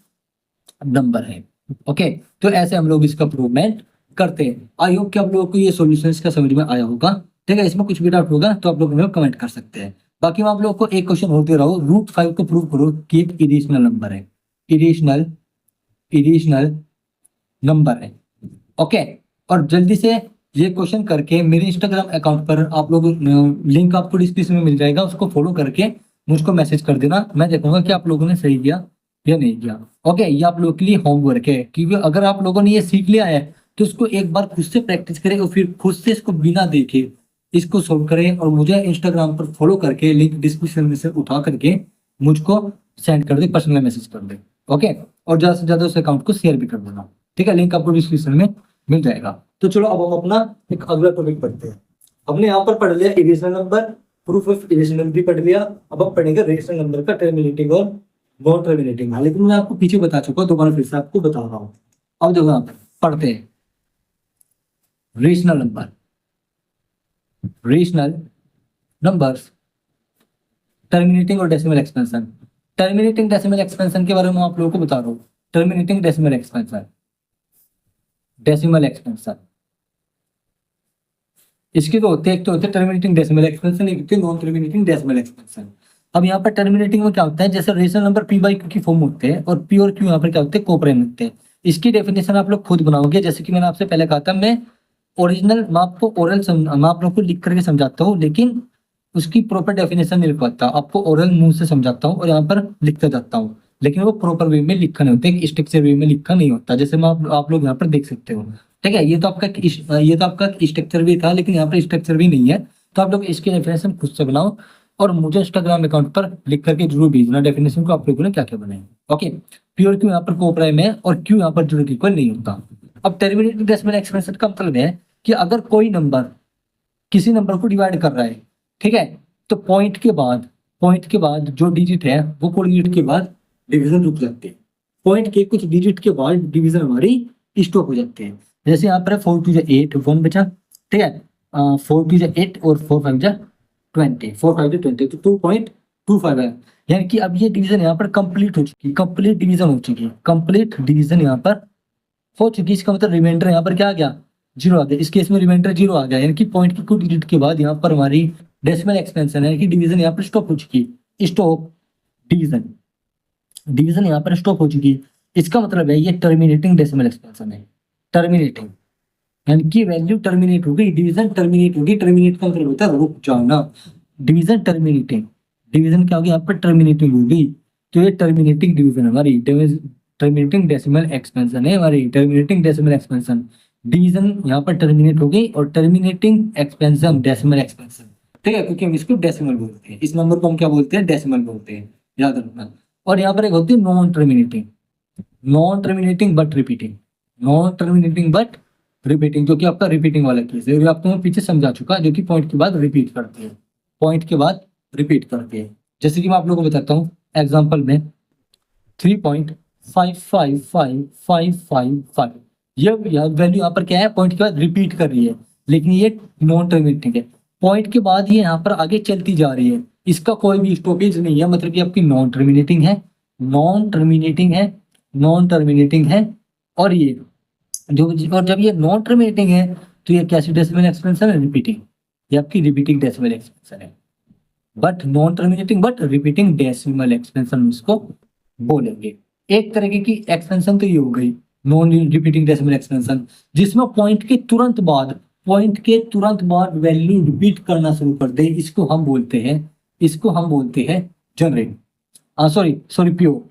नंबर है। ओके, तो ऐसे हम लोग इसका प्रूवमेंट करते हैं। आई होप कि आप लोगों को ये सॉल्यूशन इसका समझ में आया होगा। ठीक है, इसमें कुछ भी डाउट होगा तो आप लोग हमें कमेंट कर सकते हैं। बाकी मैं आप लोगों को एक क्वेश्चन होते रहो, √5 को प्रूव करो कि एक इरेशनल नंबर है, इरेशनल नंबर है। ओके, और जल्दी से ये क्वेश्चन करके मेरे इंस्टाग्राम अकाउंट पर आप लोग, लिंक आपको डिस्क्रिप्शन में मिल जाएगा, उसको फॉलो करके मुझको मैसेज कर देना। मैं देखूंगा कि आप लोगों ने सही किया या नहीं किया। ओके, ये आप लोगों के लिए होमवर्क है, क्योंकि अगर आप लोगों ने ये सीख लिया है तो इसको एक बार खुद से प्रैक्टिस करें और फिर खुद से इसको बिना देखे इसको सोल्व करें, और मुझे इंस्टाग्राम पर फॉलो करके लिंक डिस्क्रिप्शन में से उठा करके मुझको सेंड कर दे, पर्सनल मैसेज कर दे। ओके, और ज्यादा से ज्यादा उस अकाउंट को शेयर भी कर देना। ठीक है, लिंक आपको डिस्क्रिप्शन में मिल जाएगा। तो चलो अब हम अपना एक अगला टॉपिक पढ़ते हैं। हमने यहाँ पर पढ़ लिया irrational number, proof of irrational भी पढ़ लिया। अब हम पढ़ेंगे रेशनल नंबर का टर्मिनेटिंग और नॉन टर्मिनेटिंग। लेकिन मैं आपको पीछे बता चुका हूँ, दोबारा फिर से आपको बता रहा हूँ। अब देखो यहाँ पर पढ़ते हैं रेशनल नंबर्स, टर्मिनेटिंग और decimal expansion. Terminating decimal expansion के बारे में आप लोगों को बता रहा हूँ। टर्मिनेटिंग डेसिमल एक्सपेंशन, इसके तो होते हैं, एक तो होते हैं टर्मिनेटिंग डेसिमल एक्सपेंशन, एक होते हैं नॉन टर्मिनेटिंग डेसिमल एक्सपेंशन। अब यहाँ पर टर्मिनेटिंग में क्या होता है, जैसे रेशनल नंबर p/q की फॉर्म होते हैं और p और q यहाँ पर क्या होते हैं, कोप्राइम होते हैं। इसकी डेफिनेशन आप लोग खुद बनाओगे, जैसे कि मैंने आपसे पहले कहा था, मैं आप लोग को लिख करके समझाता हूँ, लेकिन उसकी प्रॉपर डेफिनेशन नहीं लिख पाता। आपको ओरल मुंह से समझाता हूँ और यहाँ पर लिखता जाता हूँ, लेकिन वो प्रॉपर वे में लिखा नहीं होता, स्ट्रक्चर वे में लिखा नहीं होता, जैसे मैं आप लोग यहाँ पर देख सकते हो। ठीक है, ये तो आपका स्ट्रक्चर भी था, लेकिन यहाँ पर स्ट्रक्चर भी नहीं है। तो आप लोग इसकी डेफिनेशन खुद से बनाओ और मुझे इंस्टाग्राम अकाउंट पर लिख करके जरूर भेजना डेफिनेशन को, आप लोगों ने क्या क्या बनाए। ओके, p और q यहाँ पर कोप्राइम है और q यहाँ पर जीरो के इक्वल नहीं होता। अब टर्मिनेटिंग डेसिमल एक्सपेंशन का मतलब है कि अगर कोई नंबर किसी नंबर को डिवाइड कर रहा है, ठीक है, तो पॉइंट के बाद जो डिजिट है वो कोई डिजिट के बाद डिवीजन रुक जाते हैं। पॉइंट के कुछ डिजिट के बाद डिवीजन हमारी स्टॉप हो जाते हैं। जैसे यहाँ पर 4 2 8 1 बचा, ठीक है, 4 2 8 और 4 5 जा 20, 4 5 20, तो 2.25 है। यानी कि अब ये डिवीजन यहाँ पर कंप्लीट हो चुकी है, कंप्लीट डिवीजन हो चुकी है, कंप्लीट डिवीजन यहाँ पर हो चुकी है। इसका मतलब रिमाइंडर यहाँ पर क्या आ गया, 0 आ गया। इस केस में रिमाइंडर 0 आ गया, यानी कि पॉइंट की कुछ डिजिट के बाद यहाँ पर हमारी डेसिमल एक्सपेंशन यानी कि डिवीजन यहाँ पर स्टॉप हो चुकी है। स्टॉप डिवीजन, डिवीजन यहाँ पर स्टॉप हो चुकी है। इसका मतलब है ये टर्मिनेटिंग डेसिमल एक्सपेंशन है, टर्मिनेटिंग, यानी कि वैल्यू टर्मिनेट हो गई, डिवीजन टर्मिनेट होगी। टर्मिनेट का मतलब होता है रुक जाना, डिवीजन टर्मिनेटिंग, डिवीजन क्या होगी यहाँ पर टर्मिनेटिंग हो गई। तो ये टर्मिनेटिंग डिवीजन हमारी टर्मिनेटिंग डेसिमल एक्सपेंशन है, हमारी टर्मिनेटिंग डेसिमल एक्सपेंशन। डिवीजन यहाँ पर टर्मिनेट हो गई और टर्मिनेटिंग एक्सपेंशन डेसिमल एक्सपेंशन, ठीक है, क्योंकि हम इसको डेसिमल बोलते हैं, इस नंबर को हम क्या बोलते हैं, डेसिमल बोलते हैं, याद रखना। और यहाँ पर एक होती है non terminating, non terminating but repeating, non terminating but repeating, जो कि आपका रिपीटिंग वाला केस है, आपको मैं पीछे समझा चुका, जो कि पॉइंट के बाद रिपीट करते हैं, पॉइंट के बाद रिपीट करते हैं। जैसे कि मैं आप लोगों को बताता हूँ एग्जांपल में 3.555555, ये वैल्यू यहाँ पर क्या है, पॉइंट के बाद रिपीट कर रही है, लेकिन ये नॉन टर्मिनेटिंग है। पॉइंट के बाद ये यहाँ पर आगे चलती जा रही है, इसका कोई भी स्टॉपेज नहीं है, मतलब कि आपकी नॉन टर्मिनेटिंग है, नॉन टर्मिनेटिंग है, नॉन टर्मिनेटिंग है। और ये जो, और जब ये नॉन टर्मिनेटिंग है तो ये कैसी डेसिमल एक्सपेंशन है, रिपीटिंग, ये आपकी रिपीटिंग डेसिमल एक्सपेंशन है। But non terminating but repeating decimal expansion इसको बोलेंगे। एक तरीके की एक्सपेंशन तो ये हो गई नॉन रिपीटिंग डेसिमल एक्सपेंशन, जिसमें पॉइंट के तुरंत बाद, पॉइंट के तुरंत बाद वैल्यू रिपीट करना शुरू कर दे, इसको हम बोलते हैं, इसको हम बोलते हैं generate, sorry pure,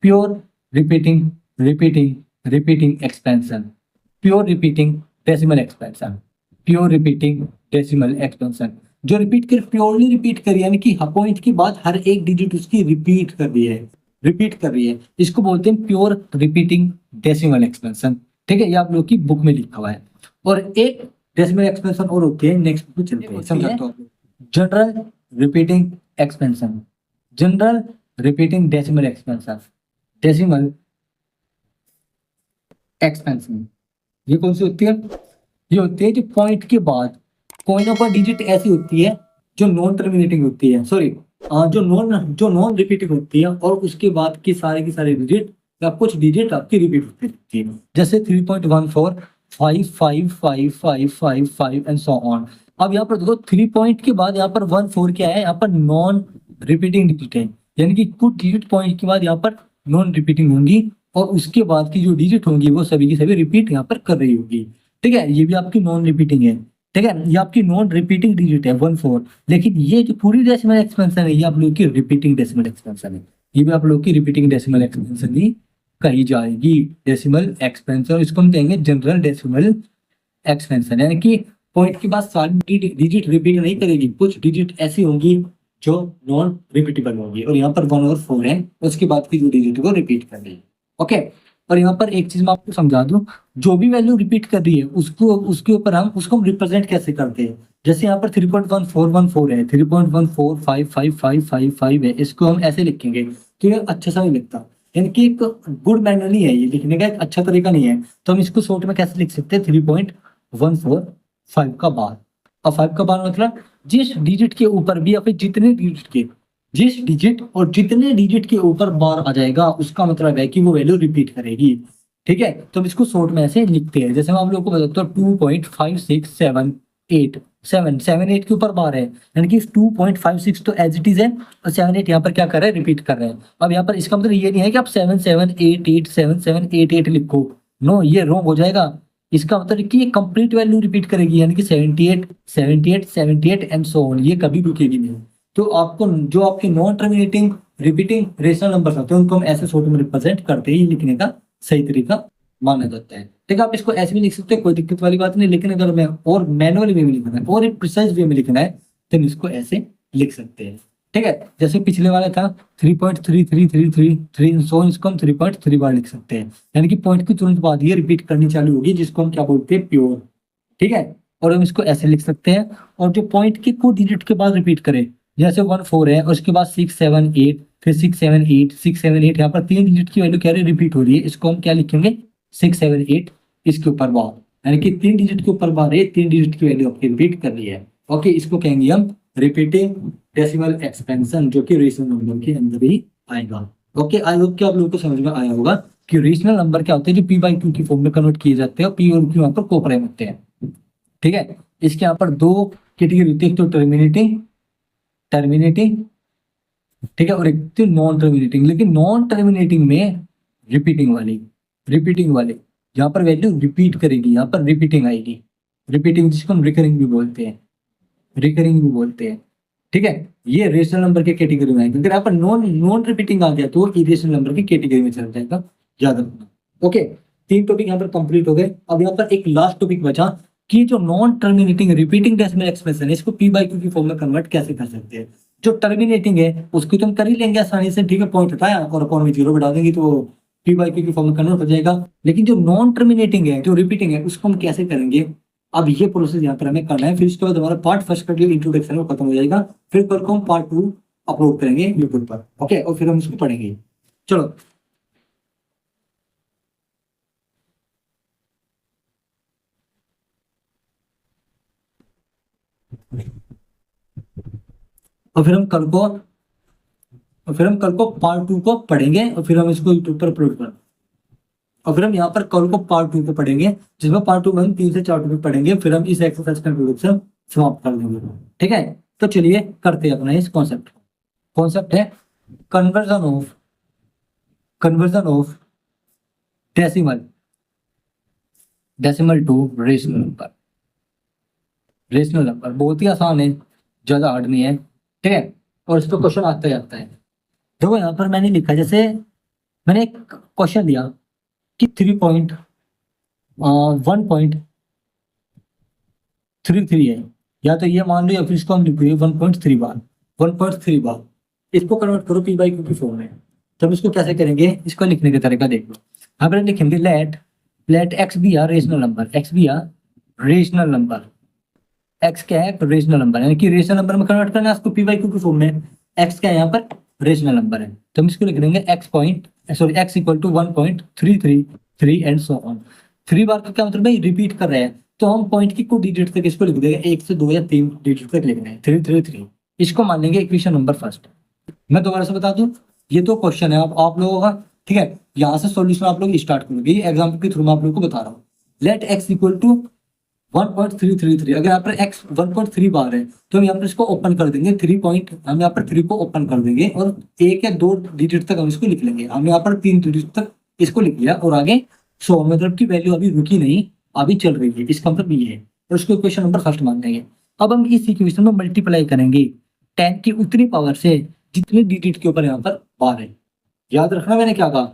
pure repeating, repeating expansion, pure repeating decimal expansion, pure repeating decimal expansion. जो रिपीट कर, प्योरली रिपीट करी, यानी कि पॉइंट के बाद हर एक डिजिट उसकी रिपीट कर रही है, रिपीट कर रही है, इसको बोलते हैं प्योर रिपीटिंग डेसिमल एक्सपेंशन, ठीक है, ये आप लोग की बुक में लिखा हुआ है। और एक डेसिमल एक्सपेंशन और होती है, नेक्स्ट पे चलते हैं, समझाता हूं, general repeating expansion, general repeating decimal expansion, decimal expansion. ये कौन सी होती है, ये होती है जो पॉइंट के बाद कोई ना कोई डिजिट ऐसी होती है जो नॉन टर्मिनेटिंग होती है, सॉरी जो नॉन रिपीटिंग होती है, और उसके बाद की सारी डिजिट या कुछ डिजिट आपकी रिपीट होती है, जैसे 3.14 55555 एंड सो ऑन। अब यहाँ पर देखो 3 पॉइंट के बाद यहाँ पर 14 क्या है, यहाँ पर नॉन रिपीटिंग डिजिट है, यानी कि कुछ डिजिट पॉइंट के बाद यहाँ पर नॉन रिपीटिंग होंगी, और उसके बाद की जो डिजिट होंगी वो सभी की सभी रिपीट यहाँ पर कर रही होगी, ठीक है, ये भी आपकी नॉन रिपीटिंग है, ठीक है, ये आपकी नॉन रिपीटिंग डिजिट है 14। लेकिन ये जो पूरी डेसिमल एक्सपेंशन है, ये आप लोग की रिपीटिंग डेसिमल एक्सपेंशन है, ये भी आप लोग की रिपीटिंग डेसिमल एक्सपेंशन ही कही जाएगी, डेसिमल एक्सपेंशन, इसको हम कहेंगे जनरल डेसिमल एक्सपेंशन, यानी कि पॉइंट के बाद सारी डिजिट रिपीट नहीं करेगी, कुछ डिजिट ऐसी होंगी जो नॉन रिपीटेबल होंगी, और यहाँ पर 1 और 4 है, उसके बाद की जो डिजिट को रिपीट कर रही है, ओके। और यहाँ पर एक चीज मैं आपको समझा दूं, जो भी वैल्यू रिपीट कर रही है उसको, उसके ऊपर हम उसको रिप्रेजेंट कैसे करते हैं, जैसे यहाँ पर 3.1414 है, 3.145555 है, इसको हम ऐसे लिखेंगे तो ये अच्छा सा नहीं लिखता, यानी कि एक गुड मैनर नहीं है, ये लिखने का एक अच्छा तरीका नहीं है, तो हम इसको शॉर्ट में कैसे लिख सकते हैं, 3.145 का बार। और 5 का बार मतलब जिस डिजिट के ऊपर भी या फिर जितने डिजिट के, जिस डिजिट और जितने डिजिट के ऊपर बार आ जाएगा उसका मतलब है कि वो वैल्यू रिपीट करेगी, ठीक है। तो हम इसको शॉर्ट में ऐसे लिखते हैं, जैसे मैं आप लोगों को बताता हूँ 2.5678 के ऊपर बार है, यानी कि 2.56 तो एज इट इज है, और 78 यहाँ पर क्या कर रहे हैं, रिपीट कर रहे हैं। अब यहाँ पर इसका मतलब ये नहीं है कि आप 7788 लिखो, नो, ये रॉन्ग हो जाएगा। इसका मतलब कि ये कंप्लीट वैल्यू रिपीट करेगी, यानी कि 78 एंड सो ऑन, ये कभी रुकेगी नहीं। तो आपको जो आपके non terminating repeating rational numbers होते हैं उनको हम ऐसे शॉर्ट में रिप्रेजेंट करते हैं, लिखने का सही तरीका माना जाता है, ठीक है। आप इसको ऐसे भी लिख सकते हैं, कोई दिक्कत वाली बात नहीं, लेकिन अगर मैं और मैनुअल वे में लिखना है और एक प्रिसाइज वे में लिखना है तो इसको ऐसे लिख सकते हैं, ठीक है। जैसे पिछले वाला था 3.3333 सो, इसको हम 3.3 बार लिख सकते हैं, यानी कि पॉइंट की तुरंत बाद ये रिपीट करनी चालू होगी, जिसको हम क्या बोलते हैं, प्योर, ठीक है। और हम इसको ऐसे लिख सकते हैं, और जो पॉइंट के कुछ डिजिट के बाद रिपीट करे, जैसे 14 है और उसके बाद 678, फिर 678 यहाँ पर 3 डिजिट की वैल्यू क्या रिपीट हो रही है, इसको हम क्या लिखेंगे, 678 इसके ऊपर बार, यानी कि 3 डिजिट के ऊपर बार है, 3 डिजिट की वैल्यू आपकी रिपीट कर रही है, ओके, इसको कहेंगे हम रिपीटिंग डेसिमल एक्सपेंशन जो कि रेशनल नंबर के अंदर ही आएगा। ओके, आई होप कि आप लोगों को समझ में आया होगा कि रेशनल नंबर क्या होते हैं जो पी बाई क्यू की फॉर्म में कन्वर्ट किए जाते हैं और पी और क्यू यहाँ पर कोप्राइम होते हैं। ठीक है, इसके यहाँ पर दो कैटेगरी होती है, एक तो टर्मिनेटिंग टर्मिनेटिंग ठीक है, और एक तो नॉन टर्मिनेटिंग। लेकिन नॉन टर्मिनेटिंग में रिपीटिंग वाले यहाँ पर वैल्यू रिपीट करेगी, यहाँ पर रिपीटिंग आएगी, रिपीटिंग जिसको हम रिकरिंग भी बोलते हैं। ठीक है, ये रेशनल नंबर के कैटेगरी में आएगा। अगर यहाँ पर नॉन रिपीटिंग आ गया तो इरेशनल नंबर की कैटेगरी में चल जाएगा, याद रखना। ओके, 3 टॉपिक यहाँ पर कंप्लीट हो गए। अब यहाँ पर एक लास्ट टॉपिक बचा कि जो non terminating repeating decimal expression है इसको पी बाई क्यू की फॉर्म में कन्वर्ट कैसे कर सकते हैं। जो टर्मिनेटिंग है उसको तो हम कर ही लेंगे आसानी से, ठीक है, पॉइंट हटाया और अपॉन में 0 बढ़ा देंगे तो पी बाई क्यू की फॉर्म में कन्वर्ट हो जाएगा। लेकिन जो नॉन टर्मिनेटिंग है, जो रिपीटिंग है, उसको हम कैसे करेंगे, अब ये प्रोसेस यहाँ पर हमें करना है। फिर उसके बाद हमारा पार्ट फर्स्ट का जो इंट्रोडक्शन है खत्म हो जाएगा, फिर कल को हम पार्ट 2 अपलोड करेंगे यूट्यूब पर। ओके, और फिर हम इसको पढ़ेंगे। चलो, और फिर हम कल को पार्ट 2 को पढ़ेंगे और फिर हम इसको यूट्यूब पर अपलोड करेंगे। और फिर हम यहाँ पर कल को पार्ट 2 को पढ़ेंगे, जिसमें पार्ट 2 में हम 3 से 4 टॉपिक पढ़ेंगे, फिर हम इस एक्सरसाइज का इंट्रोडक्शन समाप्त कर देंगे। ठीक है, तो चलिए करते हैं अपना इस कॉन्सेप्ट है conversion of decimal to rational number. बहुत ही आसान है, ज्यादा हार्ड नहीं है। ठीक है, और इस पर क्वेश्चन आता जाता है। देखो यहाँ पर मैंने लिखा, जैसे मैंने एक क्वेश्चन दिया कि 1.33 है, या तो ये मान लो या फिर इसको हम लिखेंगे 1.3 बार। इसको कन्वर्ट करो पी बाई क्यू की फॉर्म में। तब इसको कैसे करेंगे, इसको लिखने का तरीका देख लो। यहाँ पर लिखेंगे let X be are rational number, X क्या है, रेशनल नंबर, यानी कि रेशनल नंबर में कन्वर्ट करना है उसको पी बाई क्यू की फॉर्म में। एक्स क्या है यहाँ पर, रेशनल नंबर है, तो हम इसको लिख देंगे X equal to 1.333 and so on. 3 बार का क्या मतलब भाई, रिपीट कर रहे हैं, तो हम पॉइंट की कुछ डिजिट तक इसको लिख देंगे, 1 से 2 या 3 डिजिट तक लिख रहे हैं, 333। इसको मान लेंगे इक्वेशन नंबर फर्स्ट। मैं दोबारा से बता दूं, ये तो क्वेश्चन है आप लोगों का, ठीक है, यहाँ से सॉल्यूशन आप लोग स्टार्ट करोगे, एग्जाम्पल के थ्रू मैं आप लोगों को बता रहा हूँ। लेट एक्स इक्वल टू 1.333, अगर यहाँ पर x 1.3 बार है तो हम यहाँ पर इसको ओपन कर देंगे, हम यहाँ पर 3 को ओपन कर देंगे और 1 या 2 डिजिट तक हम इसको लिख लेंगे। हमने यहाँ पर 3 डिजिट तक इसको लिख लिया और आगे 100 मतलब की वैल्यू अभी रुकी नहीं, अभी चल रही है, इसका मतलब ये है, और उसको इक्वेशन नंबर फर्स्ट मान देंगे। अब हम इस इक्वेशन में मल्टीप्लाई करेंगे 10 की उतनी पावर से जितने डिजिट के ऊपर यहाँ पर बार है। याद रखना मैंने क्या कहा,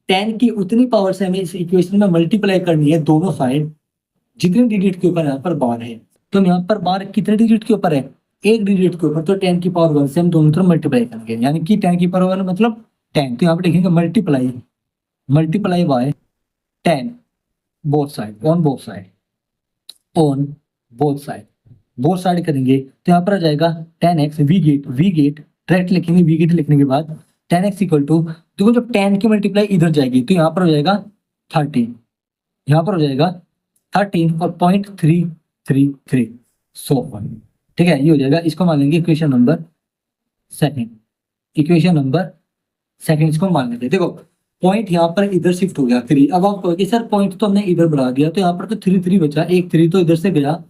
10 की उतनी पावर से हमें इस इक्वेशन में मल्टीप्लाई करनी है दोनों साइड, जितने डिजिट के ऊपर यहाँ पर बार है। तो हम यहाँ पर बार कितने डिजिट के ऊपर है, 1 डिजिट के ऊपर, तो 10 की पावर 1 से हम दोनों तरफ मल्टीप्लाई करेंगे, यानी कि 10 की पावर 1 मतलब 10, तो यहाँ पर लिखेंगे multiply by 10 both side, on both side करेंगे, तो यहाँ पर आ जाएगा 10x वी गेट डायरेक्ट लिखेंगे, वी गेट लिखने के बाद 10x इक्वल टू, देखो जब 10 की मल्टीप्लाई इधर जाएगी तो यहाँ पर हो जाएगा 13, यहाँ पर हो जाएगा 13 और 0.333 सो ऑन। ठीक है, ये हो जाएगा, इसको मान लेंगे इक्वेशन नंबर सेकंड, इसको मान लेंगे। देखो पॉइंट यहाँ पर इधर शिफ्ट हो गया 3, अब आप कहोगे सर पॉइंट तो हमने इधर बढ़ा दिया, तो यहाँ पर तो 3 बचा, एक 3 तो इधर से गया,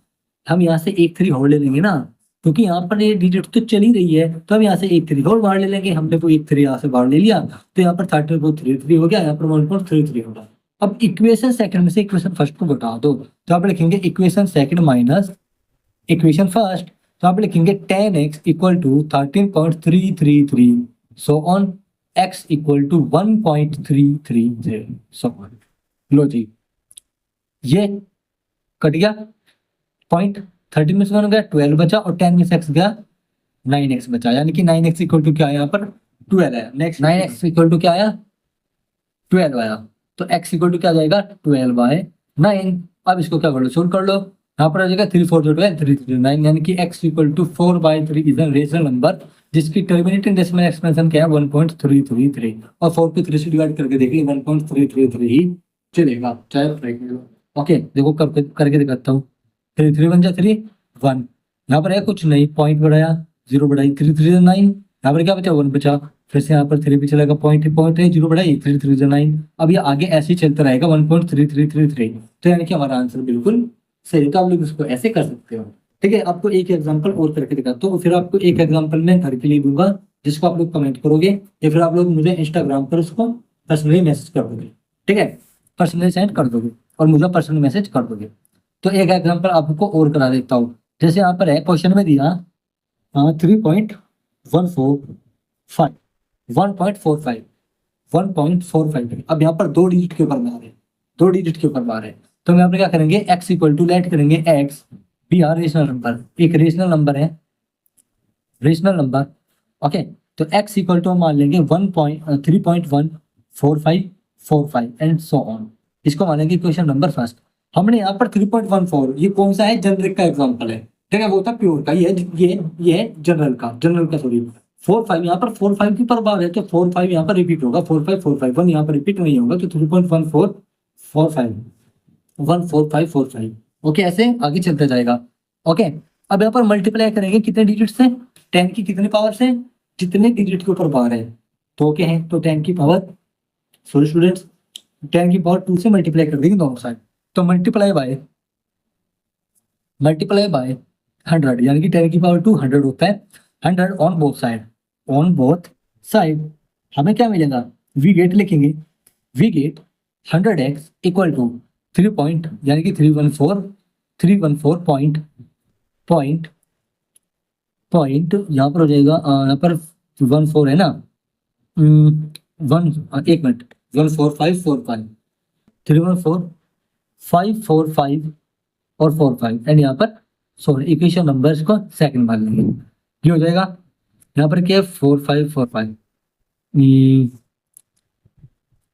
हम यहाँ से एक 3 और ले लेंगे ना, क्योंकि यहाँ पर ये डिजिट तो चल ही रही है, तो हम यहाँ से एक 3 और बाहर ले लेंगे। हमने वो एक 3 यहाँ से बाहर ले लिया, तो यहाँ पर 33 हो गया, यहाँ पर 1.33 होगा। अब इक्वेशन सेकंड में से इक्वेशन फर्स्ट को घटा दो, तो आप लिखेंगे equation second minus equation first, तो आप लिखेंगे 10x equal to 13.333 so on, x equal to 1.330 so on. लो जी, ये कट गया, पॉइंट 13 में से 1 गया, 12 बचा, और 10 में से x गया, 9x बचा, यानी कि 9x इक्वल टू क्या आया, यहाँ पर 12 आया। नेक्स्ट 9x इक्वल टू क्या आया, 12 आया, तो x इक्वल टू क्या जाएगा 12/9। अब इसको क्या कर लो, सोल्व कर लो, यहाँ पर आ जाएगा 3 4 12 339, यानी कि x equal to 4/3 is an rational number जिसकी टर्मिनेटिंग डेसिमल एक्सपेंशन क्या है 1.333, और 4 को 3 से डिवाइड करके देखिए 1.333 ही चलेगा, चाहे ब्रैकेट लो। ओके, देखो करके दिखाता हूँ, 3 3 1 जा 3 1, यहाँ पर है कुछ नहीं, पॉइंट बढ़ाया, 0 बढ़ाई, 3 3 9, यहाँ पर क्या बचा, 1 बचा, फिर से यहाँ पर 3 भी चलेगा, पॉइंट पॉइंट है, 0 बढ़ाई, 3 3 9। अब ये आगे ऐसे ही चलता रहेगा 1.3333। तो यानी कि हमारा आंसर बिल्कुल सही है। तो आप लोग इसको ऐसे कर सकते हो। ठीक है, आपको एक एग्जाम्पल और करके दिखाता हूँ, फिर आपको एक एग्जाम्पल मैं घर के लिए दूंगा जिसको आप लोग कमेंट करोगे, या फिर आप लोग मुझे इंस्टाग्राम पर उसको पर्सनली मैसेज कर दोगे। ठीक है, पर्सनली सेंड कर दोगे और मुझे पर्सनल मैसेज कर दोगे। तो एक एग्जाम्पल आपको और करा देता हूँ। जैसे यहाँ पर है क्वेश्चन में दिया 3.145, 1.45, 1.45। अब यहाँ पर 2 डिजिट के ऊपर बार है, 2 डिजिट के ऊपर बार है। तो हम यहाँ पर क्या करेंगे, x इक्वल टू लेट करेंगे x भी आर रेशनल नंबर, एक रेशनल नंबर है, रेशनल नंबर। ओके, तो x इक्वल टू हम मान लेंगे 3.14545 एंड सो ऑन। इसको मानेंगे क्वेश्चन नंबर फर्स्ट। हमने यहाँ पर 3.14, ये कौन सा है, जनरिक का एग्जांपल है। ठीक है, वो था प्योर का, ये है जनरल का सॉरी। 45 यहाँ पर 45 की पर बार है, तो 45 यहाँ पर रिपीट होगा, 45451 यहाँ पर रिपीट नहीं होगा, तो 3.1445 14545। ओके, ऐसे आगे चलता जाएगा। ओके, अब यहाँ पर मल्टीप्लाई करेंगे कितने डिजिट से, 10 की कितने पावर से, जितने डिजिट के ऊपर बार है। तो क्या है, तो 10 की पावर, सॉरी स्टूडेंट्स, 10 की पावर 2 से मल्टीप्लाई कर देंगे दोनों साइड। तो मल्टीप्लाई बाय 100, यानी कि 10 की पावर 2 100 होता है। 100 on both side, on both side हमें क्या मिलेगा, वी गेट लिखेंगे, we get 100x equal to 3 point, यानी कि 314 पॉइंट यहाँ पर हो जाएगा, यहाँ पर 14 है ना, 1 मिनट, 14545, 314545 और 45 एंड यहाँ पर सॉरी इक्वेशन नंबर्स को सेकंड मान लेंगे। ये हो जाएगा यहाँ पर क्या है, 4545,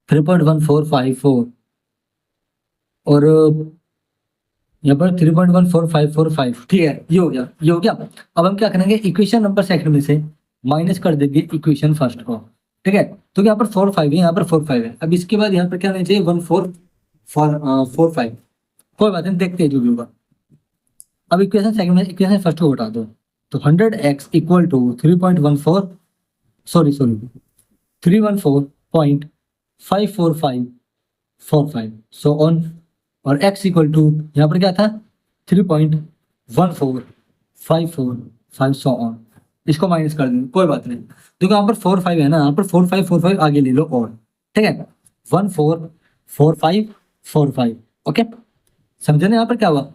3.1454 और यहाँ पर 3.14545। ठीक है, ये हो गया, ये हो गया। अब हम क्या करेंगे, इक्वेशन नंबर सेकंड में से माइनस कर देंगे इक्वेशन फर्स्ट को। ठीक है, तो यहाँ पर 45 है, यहाँ पर 45 है। अब इसके बाद यहाँ पर क्या होना चाहिए, 1445। कोई बात नहीं, देखते हैं जो भी होगा। अब इक्वेशन सेकंड में इक्वेशन फर्स्ट को हटा दो, तो 100x equal to 3.14 sorry 314.54545 so on, और x इक्वल टू यहाँ पर क्या था 3.14545 सो ऑन। इसको माइनस कर देंगे, कोई बात नहीं। देखो यहाँ पर 45 है ना, यहाँ पर 4545 आगे ले लो और, ठीक है, 144545। ओके, समझे ना यहाँ पर क्या हुआ।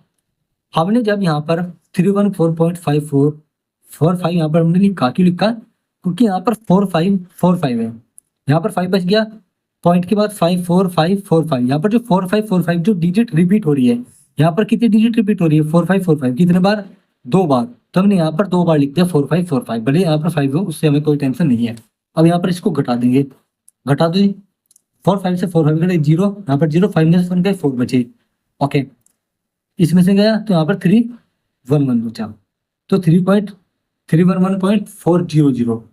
हमने जब यहाँ पर 314.5445 यहाँ पर हमने लिखा, क्यों लिखा, क्योंकि यहाँ पर 4545 है, यहाँ पर 5 बच गया, पॉइंट के बाद 54545, यहाँ पर जो 4545 जो डिजिट रिपीट हो रही है, यहाँ पर कितनी डिजिट रिपीट हो रही है, 4545 कितने बार, 2 बार। तो हमने यहाँ पर 2 बार लिख दिया 4545, भले यहाँ पर 5 हो, उससे हमें कोई टेंशन नहीं है। अब यहाँ पर इसको घटा देंगे, घटा दो 45 से 45 गए 0, यहाँ पर 0, 5 में से 1 गए 4 बचे। ओके, इसमें से गया तो यहाँ पर 311 बचा, तो 3.311.400।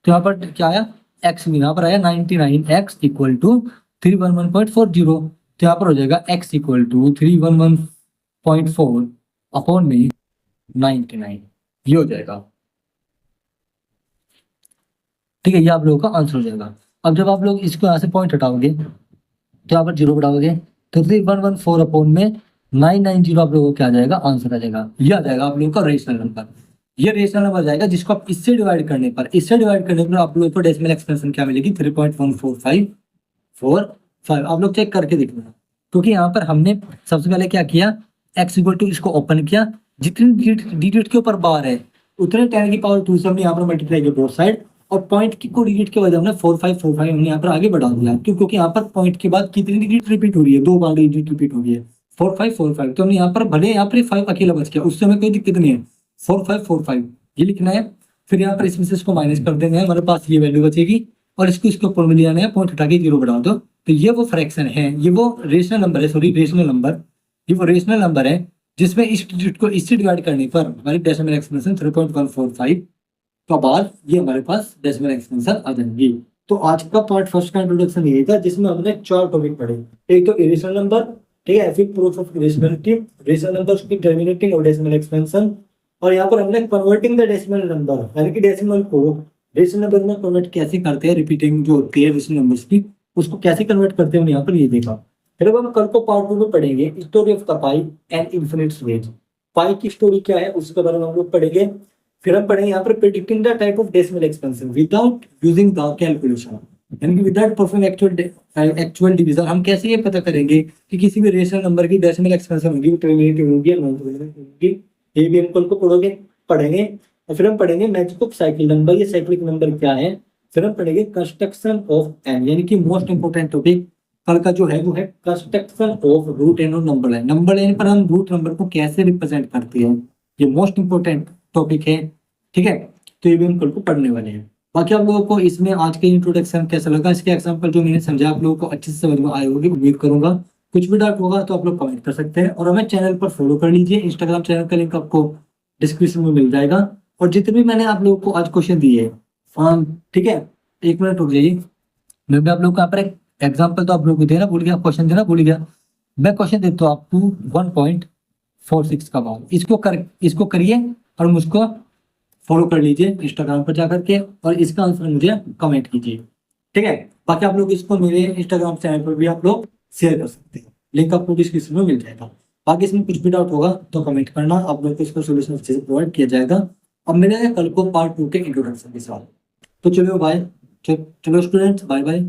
तो यहाँ पर क्या आया, x में यहाँ पर आया 99x इक्वल टू 311.40। तो यहाँ पर हो जाएगा x इक्वल टू 311.4 अपॉन में 99, ये हो जाएगा। ठीक है, ये आप लोगों का आंसर हो जाएगा। अब जब आप लोग इसको यहाँ से पॉइंट हटाओगे तो यहाँ पर 0 बढ़ाओगे, तो 3114 अपॉन में 990 आप लोगों को क्या आ जाएगा, आंसर आ जाएगा। ये आ जाएगा आप लोगों का रेशनल नंबर। ये रेशनल नंबर जाएगा जिसको आप इससे डिवाइड करने पर आप लोगों को डेसिमल एक्सप्रेशन क्या मिलेगी, 3.14545। आप लोग चेक करके देखना, क्योंकि यहाँ पर हमने सबसे पहले क्या किया, x इक्वल टू इसको ओपन किया, जितनी डिजिट के ऊपर बार है उतने 10 की पावर 2 से हमने यहाँ पर मल्टीप्लाई किया बोथ साइड, और पॉइंट की को डिजिट के वजह हमने 4545 हमने यहाँ पर आगे बढ़ा दिया, क्योंकि यहाँ पर पॉइंट के बाद कितनी डिजिट रिपीट हो रही है, 2 बार डिजिट रिपीट हो रही है 4545। तो हमने यहाँ पर भले यहाँ पर 5 अकेला बच गया, उससे हमें कोई दिक्कत नहीं है, 4545 ये लिखना है। फिर यहाँ पर इसमें से इसको माइनस कर देंगे, हमारे पास ये वैल्यू बचेगी, और इसको इसके ऊपर में ले आना है, पॉइंट हटा के 0 बढ़ा दो। तो ये वो फ्रैक्शन है, ये वो रेशनल नंबर है, सॉरी रेशनल नंबर, ये वो रेशनल नंबर है जिसमें इस डिजिट को इससे डिवाइड करने पर हमारी डेसिमल एक्सपेंशन 3.145 का बाद ये हमारे पास डेसिमल एक्सपेंशन आ जाएंगी। तो आज का पार्ट फर्स्ट का इंट्रोडक्शन ये था, जिसमें हमने 4 टॉपिक पढ़े। एक तो इरेशनल नंबर, ठीक है, फिर proof of irrationality, rational number की टर्मिनेटिंग और डेसिमल एक्सपेंशन, और यहाँ पर हमने कन्वर्टिंग द डेसिमल नंबर यानी कि डेसिमल को रेशनल नंबर में कन्वर्ट कैसे करते हैं, रिपीटिंग जो होती है रेशनल नंबर्स की उसको कैसे कन्वर्ट करते हैं यहाँ पर ये देखा। फिर अब हम कल को पार्ट 2 में पढ़ेंगे story of the pi and infinite स्वेज। पाई की स्टोरी क्या है उसके बारे में हम लोग पढ़ेंगे। फिर हम पढ़ेंगे यहाँ पर predicting the type of decimal expansion without using the calculation, यानी कि विदाउट परफॉर्मिंग एक्चुअल डिवीजन हम कैसे ये पता करेंगे कि किसी भी रेशनल नंबर की डेसिमल एक्सपेंशन होगी, टर्मिनेटिव होगी या नॉन टर्मिनेटिव होगी। ये भी हम कल को पढ़ेंगे। और फिर हम पढ़ेंगे मैजिक ऑफ साइकिल नंबर, ये साइक्लिक नंबर क्या है। फिर हम पढ़ेंगे कंस्ट्रक्शन ऑफ एन, यानी कि मोस्ट इंपोर्टेंट टॉपिक कल का जो है वो है कंस्ट्रक्शन ऑफ रूट एन और नंबर लाइन। नंबर लाइन पर हम रूट नंबर को कैसे रिप्रेजेंट करते हैं, ये मोस्ट इंपोर्टेंट टॉपिक है, ठीक है। तो ये भी हम कल को पढ़ने वाले हैं। बाकी आप लोगों को इसमें आज के इंट्रोडक्शन कैसा लगा, इसके एग्जांपल जो मैंने समझा आप लोगों को अच्छे से समझ में आए होंगे उम्मीद करूंगा। कुछ भी डाउट होगा तो आप लोग कमेंट कर सकते हैं और हमें चैनल पर फॉलो कर लीजिए। इंस्टाग्राम चैनल का लिंक आपको डिस्क्रिप्शन में मिल जाएगा। और जितने भी मैंने आप लोगों को आज क्वेश्चन दिए हैं, ठीक है, एक मिनट रुक जाइए। मैं भी आप लोगों को यहाँ पर एक एग्जाम्पल तो आप लोगों को देना भूल गया, क्वेश्चन देना भूल गया। मैं क्वेश्चन देता हूँ आपको 1.46 का मान, इसको करिए और मुझको फॉलो कर लीजिए इंस्टाग्राम पर जाकर के और इसका आंसर मुझे कमेंट कीजिए, ठीक है। बाकी आप लोग इसको मेरे इंस्टाग्राम चैनल पर भी आप लोग शेयर कर सकते हैं, लिंक आपको डिस्क्रिप्शन में मिल जाएगा। बाकी इसमें कुछ भी डाउट होगा तो कमेंट करना, आप लोग को इसका सोल्यूशन अच्छे से प्रोवाइड किया जाएगा। अब मेरे कल को पार्ट 2 के इंट्रोडक्शन के साथ। तो चलो भाई, चलो स्टूडेंट्स, बाय बाय।